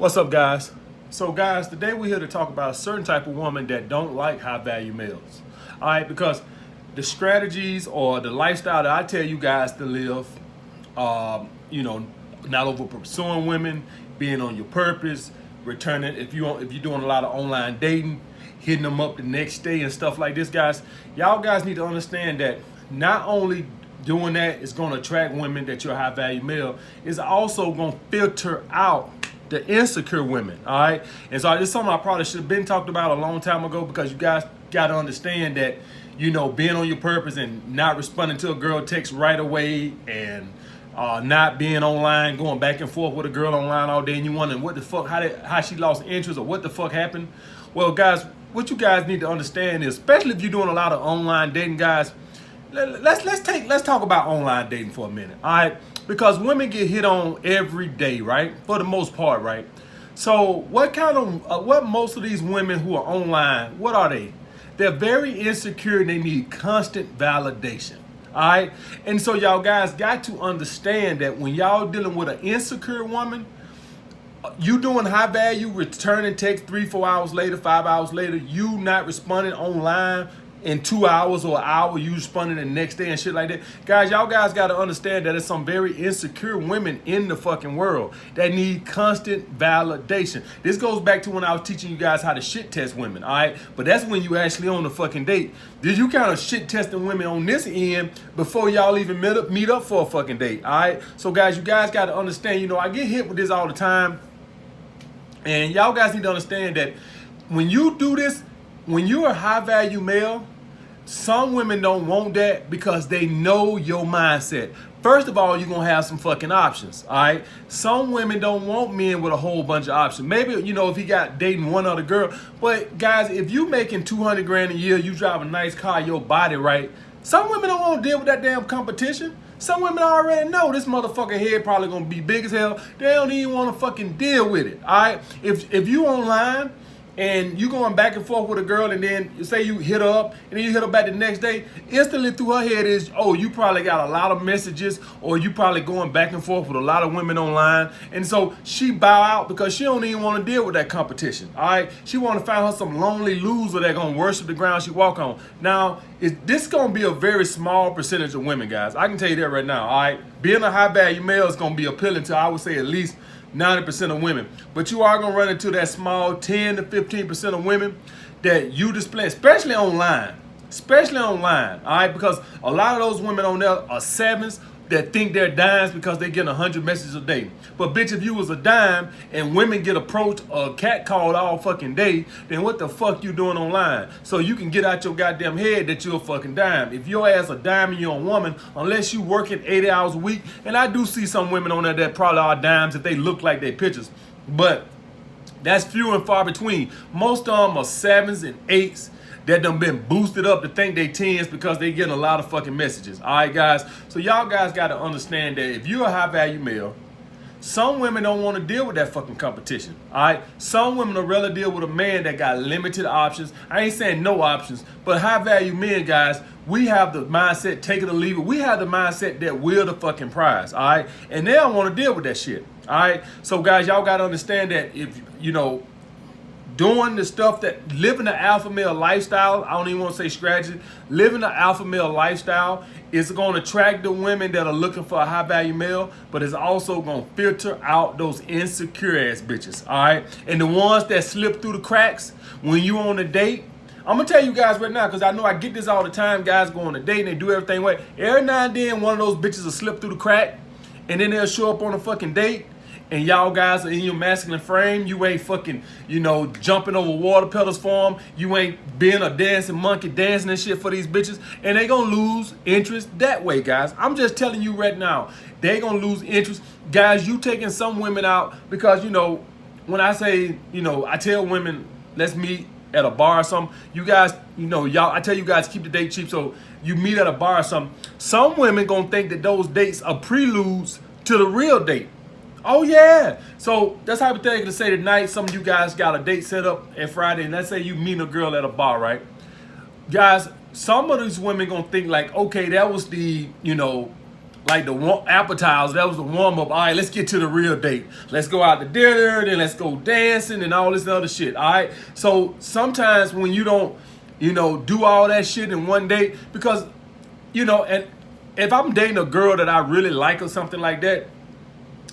What's up, guys? So, guys, today we're here to talk about a certain type of woman that don't like high value males. All right, because the strategies or the lifestyle that I tell you guys to live, not over pursuing women, being on your purpose, returning if you're doing a lot of online dating, hitting them up the next day and stuff like this, guys. Y'all guys need to understand that not only doing that is going to attract women that you're a high value male, it's also going to filter out the insecure women. All right, and so this is something I probably should have been talked about a long time ago, because you guys got to understand that, being on your purpose and not responding to a girl text right away, and not being online, going back and forth with a girl online all day, and you wondering what the fuck, how she lost interest or what the fuck happened. Well, guys, what you guys need to understand is, especially if you're doing a lot of online dating, guys, let's talk about online dating for a minute. All right, because women get hit on every day, right? For the most part, right? So what most of these women who are online, what are they? They're very insecure and they need constant validation. All right, and so y'all guys got to understand that when y'all dealing with an insecure woman, you doing high value, returning text 3-4 hours later, 5 hours later, you not responding online in 2 hours or an hour, you responding the next day and shit like that. Guys, y'all guys got to understand that there's some very insecure women in the fucking world that need constant validation. This goes back to when I was teaching you guys how to shit test women, all right? But that's when you actually on the fucking date. Did you kind of shit testing women on this end before y'all even meet up for a fucking date, all right? So guys, you guys got to understand, I get hit with this all the time. And y'all guys need to understand that when you do this, when you're a high value male, some women don't want that because they know your mindset. First of all, you're going to have some fucking options, all right? Some women don't want men with a whole bunch of options. Maybe, if he got dating one other girl. But guys, if you making 200 grand a year, you drive a nice car, your body right, some women don't want to deal with that damn competition. Some women already know this motherfucker head probably gonna be big as hell. They don't even want to fucking deal with it. All right. If you online and you going back and forth with a girl, and then say you hit her up and then you hit her back the next day, instantly through her head is, oh, you probably got a lot of messages, or you probably going back and forth with a lot of women online, and so she bow out because she don't even want to deal with that competition. All right, she want to find her some lonely loser that gonna worship the ground she walk on. Now, this gonna be a very small percentage of women, guys. I can tell you that right now. All right, being a high value male is gonna be appealing to, I would say, at least 90% of women. But you are going to run into that small 10 to 15% of women that you display, especially online. All right? Because a lot of those women on there are sevens that think they're dimes because they get 100 messages a day. But bitch, if you was a dime and women get approached or catcalled all fucking day, then what the fuck you doing online? So you can get out your goddamn head that you're a fucking dime. If your ass a dime and you're a woman, unless you working 80 hours a week, and I do see some women on there that probably are dimes if they look like they pictures, but that's few and far between. Most of them are sevens and eights that done been boosted up to think they tens because they getting a lot of fucking messages. All right, guys. So y'all guys got to understand that if you're a high value male, some women don't want to deal with that fucking competition. All right. Some women would rather deal with a man that got limited options. I ain't saying no options, but high value men, guys, we have the mindset, take it or leave it. We have the mindset that we're the fucking prize. All right. And they don't want to deal with that shit. All right. So guys, y'all got to understand that if, doing the stuff that living the alpha male lifestyle, I don't even want to say strategy, living the alpha male lifestyle is going to attract the women that are looking for a high value male, but it's also going to filter out those insecure ass bitches. All right. And the ones that slip through the cracks when you on a date, I'm going to tell you guys right now, because I know I get this all the time. Guys go on a date and they do everything right. Every now and then one of those bitches will slip through the crack, and then they'll show up on a fucking date. And y'all guys are in your masculine frame. You ain't fucking, jumping over water pedals for them. You ain't being a dancing monkey dancing and shit for these bitches. And they gonna lose interest that way, guys. I'm just telling you right now. They gonna lose interest. Guys, you taking some women out because, when I say, I tell women, let's meet at a bar or something. You guys, I tell you guys keep the date cheap. So you meet at a bar or something. Some women gonna think that those dates are preludes to the real date. Oh yeah. So that's hypothetical to say tonight some of you guys got a date set up at Friday, and let's say you meet a girl at a bar, right? Guys, some of these women gonna think like, okay, that was the, like the appetizer. That was the warm up. All right, let's get to the real date. Let's go out to dinner, then let's go dancing and all this other shit. All right. So sometimes when you don't, do all that shit in one day, because, and if I'm dating a girl that I really like or something like that,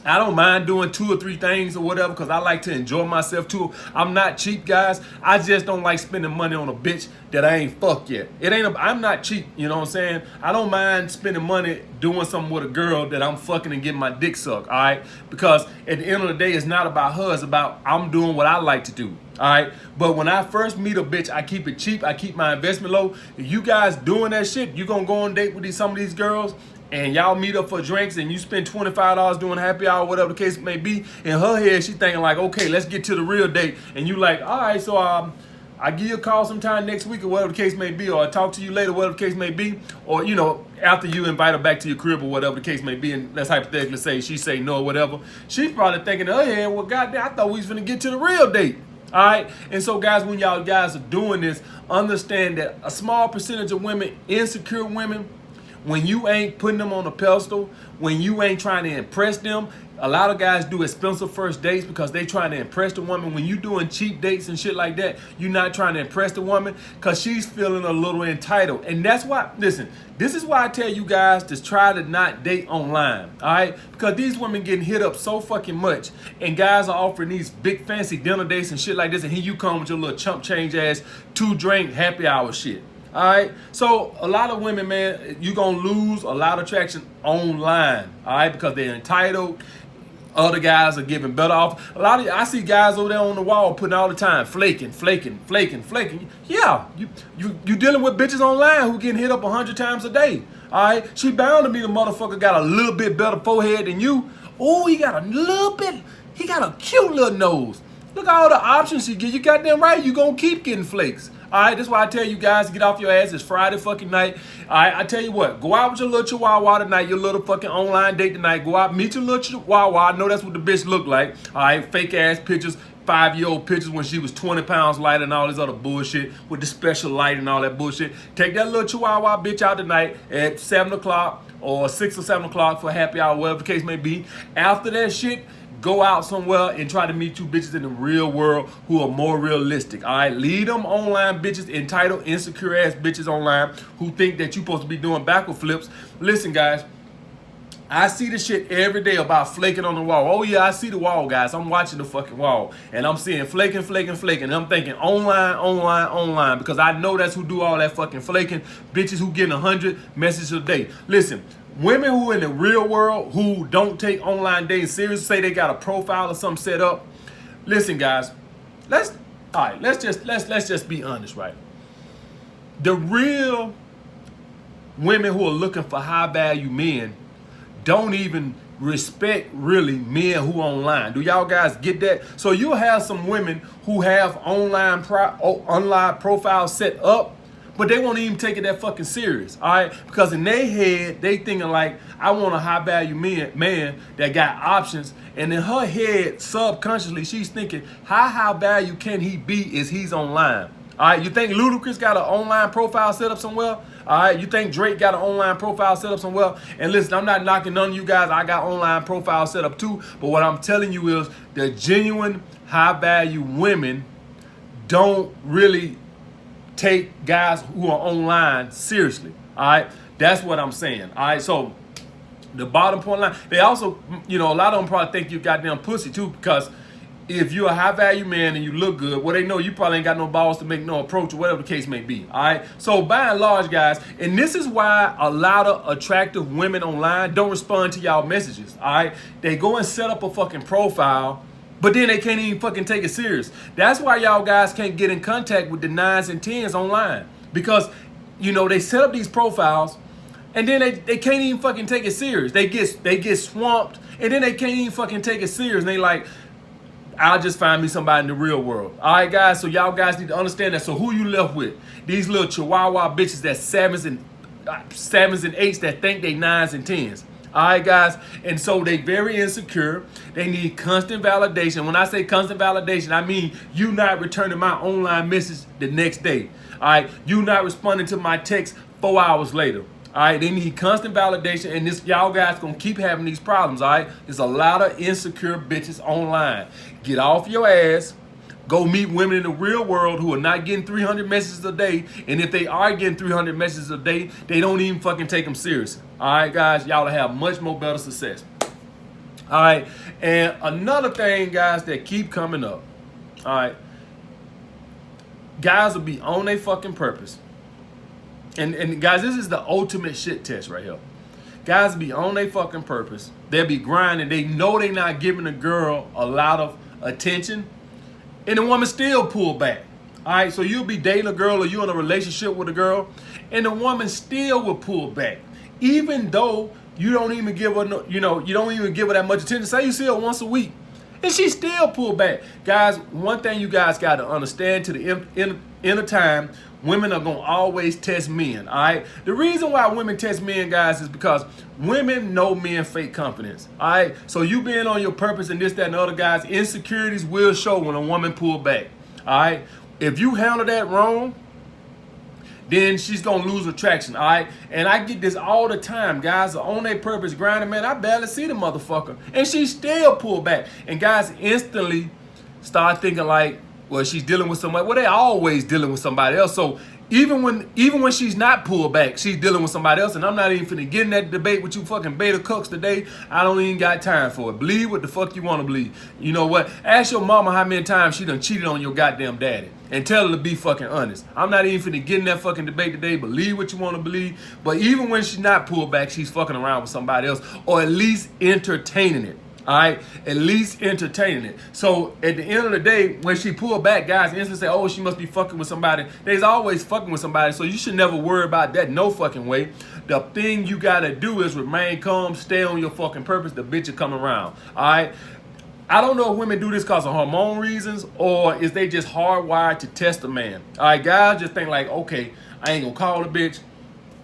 I don't mind doing 2 or 3 things or whatever, because I like to enjoy myself too. I'm not cheap, guys. I just don't like spending money on a bitch that I ain't fucked yet. I'm not cheap, you know what I'm saying? I don't mind spending money doing something with a girl that I'm fucking and getting my dick sucked, all right? Because at the end of the day, it's not about her. It's about I'm doing what I like to do, all right? But when I first meet a bitch, I keep it cheap. I keep my investment low. If you guys doing that shit, you gonna go on a date with some of these girls, and y'all meet up for drinks and you spend $25 doing happy hour, whatever the case may be, in her head, she thinking like, okay, let's get to the real date. And you like, all right, so I give you a call sometime next week or whatever the case may be, or I talk to you later, whatever the case may be, or, after you invite her back to your crib or whatever the case may be, and let's hypothetically say she say no or whatever, she's probably thinking in her head, well, goddamn, I thought we was gonna get to the real date. All right. And so, guys, when y'all guys are doing this, understand that a small percentage of women, insecure women, when you ain't putting them on a pedestal, when you ain't trying to impress them, a lot of guys do expensive first dates because they trying to impress the woman. When you doing cheap dates and shit like that, you're not trying to impress the woman because she's feeling a little entitled. And that's why, listen, this is why I tell you guys to try to not date online, all right? Because these women getting hit up so fucking much, and guys are offering these big fancy dinner dates and shit like this, and here you come with your little chump change ass 2-drink happy hour shit. All right, so a lot of women, man, you're gonna lose a lot of traction online, all right, because they're entitled. Other guys are giving better off. I see guys over there on the wall putting all the time flaking. Yeah, you dealing with bitches online who getting hit up 100 times a day. All right, she bound to be the motherfucker got a little bit better forehead than you. Oh, he got a cute little nose. Look at all the options she get. You goddamn right, you gonna keep getting flakes. All right, that's why I tell you guys to get off your ass. It's Friday fucking night. All right, I tell you what, go out with your little chihuahua tonight, your little fucking online date tonight. Go out, meet your little chihuahua. I know that's what the bitch look like. All right, fake ass pictures, 5-year-old pictures when she was 20 pounds lighter and all this other bullshit with the special light and all that bullshit. Take that little chihuahua bitch out tonight at 7 o'clock or 6 or 7 o'clock for happy hour, whatever the case may be. After that shit, go out somewhere and try to meet you bitches in the real world who are more realistic, all right? Leave them online bitches, entitled, insecure ass bitches online who think that you're supposed to be doing backward flips. Listen, guys, I see the shit every day about flaking on the wall. Oh, yeah, I see the wall, guys. I'm watching the fucking wall, and I'm seeing flaking. And I'm thinking online, because I know that's who do all that fucking flaking. Bitches who getting 100 messages a day. Listen, women who in the real world who don't take online dating serious, say they got a profile or something set up. Listen, guys, let's just be honest, right? The real women who are looking for high value men don't even respect really men who online. Do y'all guys get that? So you'll have some women who have online profiles set up, but they won't even take it that fucking serious, all right? Because in their head, they thinking like, I want a high value man that got options. And in her head, subconsciously, she's thinking, how high value can he be if he's online? All right, you think Ludacris got an online profile set up somewhere? All right, you think Drake got an online profile set up somewhere? And listen, I'm not knocking none of you guys. I got online profile set up too. But what I'm telling you is the genuine high value women don't really take guys who are online seriously. All right, that's what I'm saying. All right, so the bottom point line, they also, a lot of them probably think you goddamn pussy too, because if you're a high value man and you look good, well, they know you probably ain't got no balls to make no approach or whatever the case may be. All right. So by and large, guys, and this is why a lot of attractive women online don't respond to y'all messages. All right. They go and set up a fucking profile, but then they can't even fucking take it serious. That's why y'all guys can't get in contact with the 9s and 10s online, because, they set up these profiles and then they can't even fucking take it serious. They get swamped and then they can't even fucking take it serious. And they like, I'll just find me somebody in the real world. All right, guys, so y'all guys need to understand that. So who you left with? These little chihuahua bitches that 7s and 8s that think they 9s and 10s. All right, guys, and so they very insecure. They need constant validation. When I say constant validation, I mean you not returning my online message the next day. All right, you not responding to my text 4 hours later. All All right, they need constant validation, and this y'all guys gonna keep having these problems. All right, there's a lot of insecure bitches online. Get off your ass. Go meet women in the real world who are not getting 300 messages a day, and if they are getting 300 messages a day, they don't even fucking take them serious. All right, guys, y'all will have much more better success. All right, and another thing, guys, that keep coming up. All right, guys will be on their fucking purpose. And guys, this is the ultimate shit test right here. Guys be on their fucking purpose. They'll be grinding. They know they not giving the girl a lot of attention. And the woman still pull back. All right, so you'll be dating a girl or you in a relationship with a girl, and the woman still will pull back. Even though you don't even give her, you don't even give her that much attention. Say you see her once a week, and she still pull back. Guys, one thing you guys got to understand, to the end of time, women are going to always test men, all right? The reason why women test men, guys, is because women know men fake confidence, all right? So you being on your purpose and this, that, and the other, guys, insecurities will show when a woman pull back, all right? If you handle that wrong, then she's going to lose attraction, all right? And I get this all the time. Guys are on their purpose, grinding, man, I barely see the motherfucker. And she still pull back. And guys instantly start thinking like, well, she's dealing with somebody. Well, they always dealing with somebody else. So even when she's not pulled back, she's dealing with somebody else. And I'm not even finna get in that debate with you fucking beta cucks today. I don't even got time for it. Believe what the fuck you want to believe. You know what? Ask your mama how many times she done cheated on your goddamn daddy. And tell her to be fucking honest. I'm not even finna get in that fucking debate today. Believe what you want to believe. But even when she's not pulled back, she's fucking around with somebody else. Or at least entertaining it. All right, at least entertaining it. So at the end of the day, when she pulled back, guys instantly say, oh, she must be fucking with somebody. They's always fucking with somebody, so you should never worry about that no fucking way. The thing you gotta do is remain calm, stay on your fucking purpose. The bitch will come around, all right? I don't know if women do this because of hormone reasons or is they just hardwired to test a man. All right, guys just think like, okay, I ain't gonna call the bitch.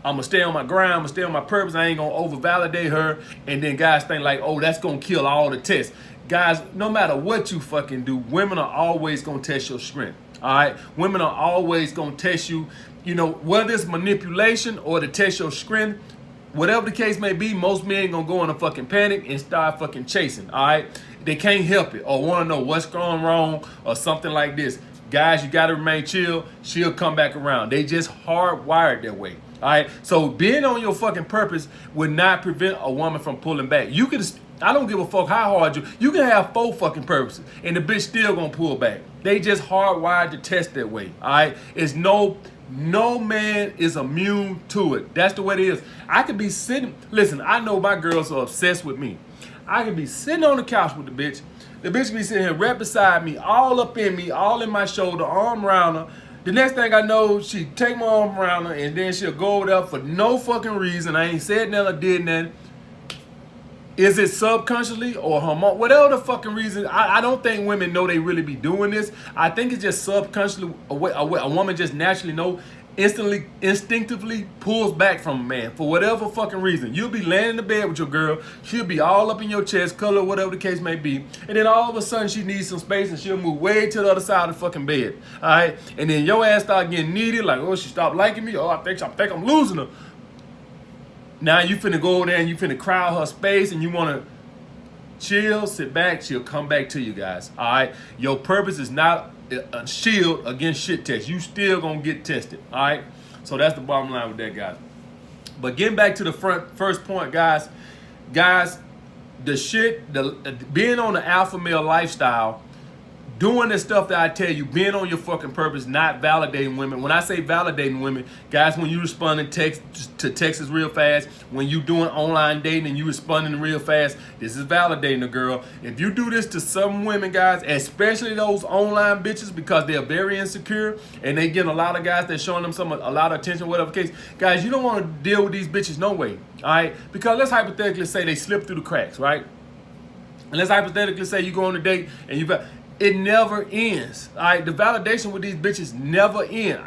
I'm gonna stay on my grind, I'm gonna stay on my purpose, I ain't gonna over-validate her, and then guys think like, oh, that's gonna kill all the tests. Guys, no matter what you fucking do, women are always gonna test your strength, all right? Women are always gonna test you, whether it's manipulation or to test your strength, whatever the case may be, most men gonna go in a fucking panic and start fucking chasing, all right? They can't help it or wanna know what's going wrong or something like this. Guys, you gotta remain chill, she'll come back around. They just hardwired that way. All right, so being on your fucking purpose would not prevent a woman from pulling back. You could, I don't give a fuck how hard you can have 4 fucking purposes and the bitch still gonna pull back. They just hardwired to test that way. All right, it's no man is immune to it. That's the way it is. I could be sitting, listen, I know my girls are obsessed with me. I could be sitting on the couch with the bitch. The bitch be sitting here right beside me, all up in me, all in my shoulder, arm around her. The next thing I know, she take my arm around her and then she'll go over there for no fucking reason. I ain't said nothing or did nothing. Is it subconsciously or hormone? Whatever the fucking reason, I don't think women know they really be doing this. I think it's just subconsciously, a woman just naturally know, instinctively pulls back from a man for whatever fucking reason. You'll be laying in the bed with your girl, she'll be all up in your chest, color, whatever the case may be, and then all of a sudden she needs some space and she'll move way to the other side of the fucking bed, all right? And then your ass start getting needy, like, oh, she stopped liking me, oh, I think I'm losing her. Now you finna go over there and you finna crowd her space and you wanna chill, sit back, she'll come back to you guys, all right? Your purpose is not a shield against shit tests. You still gonna get tested, all right? So that's the bottom line with that, guys. But getting back to the first point, guys, being on the alpha male lifestyle, doing the stuff that I tell you, being on your fucking purpose, not validating women. When I say validating women, guys, when you responding to texts real fast, when you doing online dating and you responding real fast, this is validating a girl. If you do this to some women, guys, especially those online bitches, because they're very insecure and they get a lot of guys that's showing them a lot of attention, whatever case, guys, you don't want to deal with these bitches no way, all right? Because let's hypothetically say they slip through the cracks, right? And let's hypothetically say you go on a date and it never ends. All right, the validation with these bitches never end.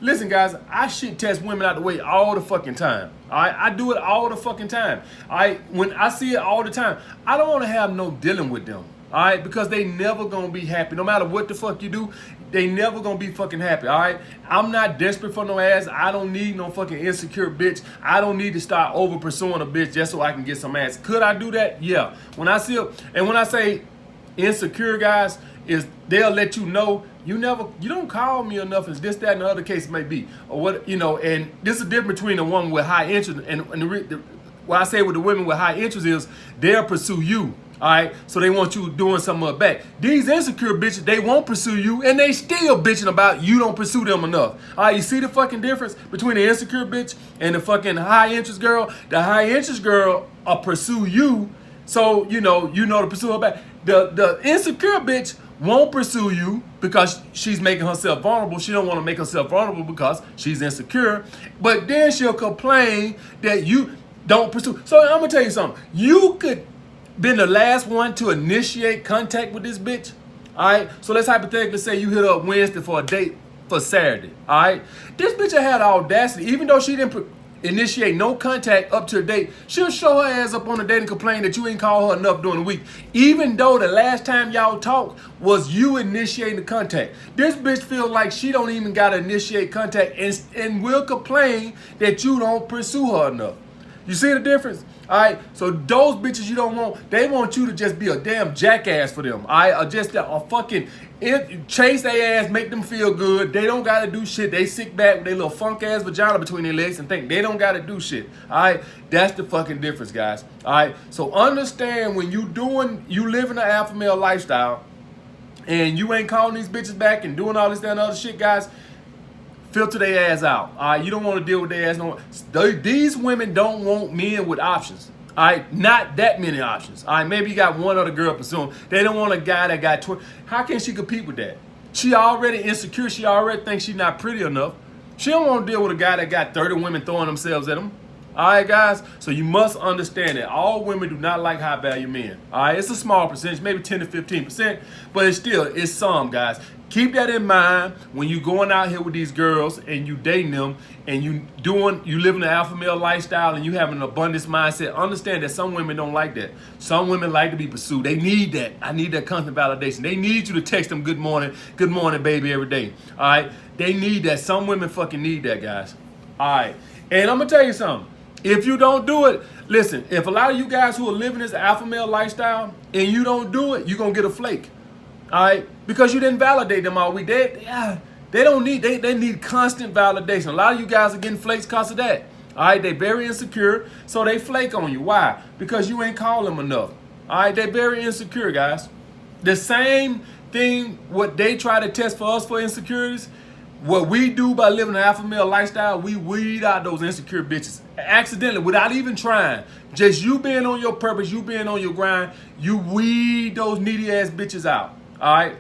Listen, guys, I shit test women out the way all the fucking time. All right, I do it all the fucking time. All right, when I see it all the time, I don't want to have no dealing with them. All right, because they never gonna be happy. No matter what the fuck you do, they never gonna be fucking happy. All right, I'm not desperate for no ass. I don't need no fucking insecure bitch. I don't need to start over pursuing a bitch just so I can get some ass. Could I do that? Yeah. When I see and when I say insecure, guys, is they'll let you know you don't call me enough, as this, that, and the other case may be, or what, you know. And this is the difference between the woman with high interest and what I say with the women with high interest is they'll pursue you. All right, so they want you doing something back. These insecure bitches, they won't pursue you, and they still bitching about you don't pursue them enough. All right, you see the fucking difference between the insecure bitch and the fucking high interest girl? The high interest girl will pursue you, so you know to pursue her back. The insecure bitch won't pursue you because she's making herself vulnerable. She don't want to make herself vulnerable because she's insecure. But then she'll complain that you don't pursue. So I'm gonna tell you something. You could been the last one to initiate contact with this bitch. All right. So let's hypothetically say you hit up Wednesday for a date for Saturday. All right. This bitch had the audacity, even though she didn't initiate no contact up to a date, she'll show her ass up on the date and complain that you ain't call her enough during the week, even though the last time y'all talked was you initiating the contact. This bitch feels like she don't even gotta initiate contact and will complain that you don't pursue her enough. You see the difference? All right, so those bitches you don't want, they want you to just be a damn jackass for them. All right, or just a fucking chase their ass, make them feel good. They don't gotta do shit. They sit back with their little funk ass vagina between their legs and think they don't gotta do shit. All right, that's the fucking difference, guys. All right, so understand when you living an alpha male lifestyle, and you ain't calling these bitches back and doing all this, that, and other shit, guys. Filter their ass out. All right, you don't want to deal with their ass no more. These women don't want men with options. All right, not that many options. All right, maybe you got one other girl pursuing. They don't want a guy that got 20. How can she compete with that? She already insecure. She already thinks she's not pretty enough. She don't want to deal with a guy that got 30 women throwing themselves at him. All right, guys. So you must understand that all women do not like high value men. All right, it's a small percentage, maybe 10 to 15%, but it's some, guys. Keep that in mind when you going out here with these girls and you dating them and you living an alpha male lifestyle and you having an abundance mindset. Understand that some women don't like that. Some women like to be pursued. They need that. I need that constant validation. They need you to text them good morning, baby, every day. All right, they need that. Some women fucking need that, guys. All right, and I'm gonna tell you something. If you don't do it, listen. If a lot of you guys who are living this alpha male lifestyle and you don't do it, you're gonna get a flake. All right, because you didn't validate them all week. They need constant validation. A lot of you guys are getting flakes because of that. All right, they very insecure, so they flake on you. Why? Because you ain't call them enough. All right, they very insecure, guys. The same thing what they try to test for us for insecurities, what we do by living an alpha male lifestyle, we weed out those insecure bitches accidentally without even trying. Just you being on your purpose, you being on your grind, you weed those needy ass bitches out. All right.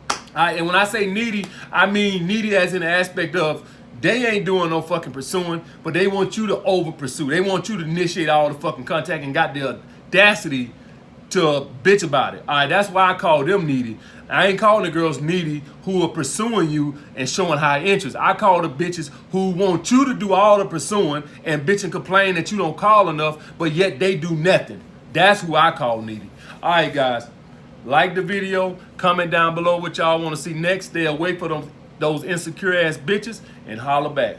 All right. And when I say needy, I mean needy as in the aspect of they ain't doing no fucking pursuing, but they want you to over pursue. They want you to initiate all the fucking contact and got the audacity to bitch about it. All right. That's why I call them needy. I ain't calling the girls needy who are pursuing you and showing high interest. I call the bitches who want you to do all the pursuing and bitch and complain that you don't call enough, but yet they do nothing. That's who I call needy. All right, guys. Like the video, comment down below what y'all want to see next. Stay away from those insecure ass bitches and holler back.